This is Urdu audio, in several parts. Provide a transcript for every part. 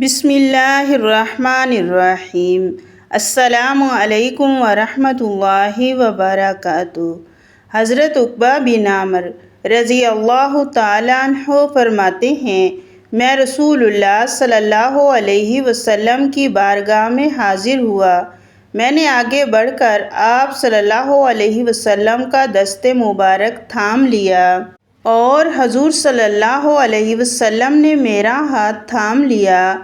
بسم اللہ الرحمن الرحیم۔ السلام علیکم ورحمۃ اللہ وبرکاتہ۔ حضرت عقبہ بن عامر رضی اللہ تعالیٰ عنہ فرماتے ہیں، میں رسول اللہ صلی اللہ علیہ وسلم کی بارگاہ میں حاضر ہوا۔ میں نے آگے بڑھ کر آپ صلی اللہ علیہ وسلم کا دست مبارک تھام لیا اور حضور صلی اللہ علیہ وسلم نے میرا ہاتھ تھام لیا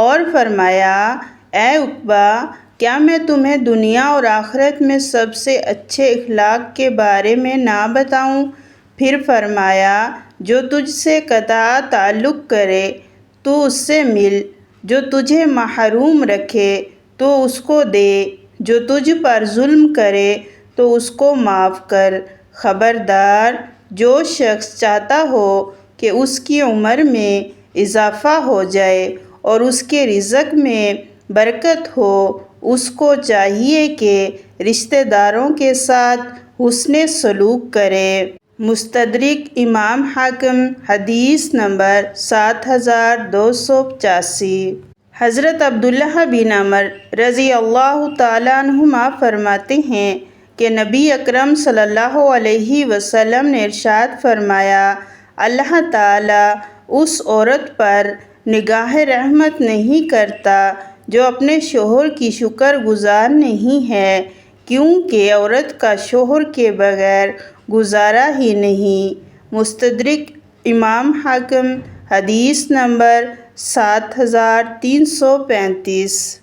اور فرمایا، اے عقبہ، کیا میں تمہیں دنیا اور آخرت میں سب سے اچھے اخلاق کے بارے میں نہ بتاؤں؟ پھر فرمایا، جو تجھ سے قطع تعلق کرے تو اس سے مل، جو تجھے محروم رکھے تو اس کو دے، جو تجھ پر ظلم کرے تو اس کو معاف کر۔ خبردار، جو شخص چاہتا ہو کہ اس کی عمر میں اضافہ ہو جائے اور اس کے رزق میں برکت ہو، اس کو چاہیے کہ رشتہ داروں کے ساتھ حسن سلوک کرے۔ مستدرک امام حاکم، حدیث نمبر 7285۔ حضرت عبداللہ بن عمر رضی اللہ تعالیٰ عنہما فرماتے ہیں کہ نبی اکرم صلی اللہ علیہ وسلم نے ارشاد فرمایا، اللہ تعالیٰ اس عورت پر نگاہ رحمت نہیں کرتا جو اپنے شوہر کی شکر گزار نہیں ہے، کیونکہ عورت کا شوہر کے بغیر گزارا ہی نہیں۔ مستدرک امام حاکم، حدیث نمبر 7335۔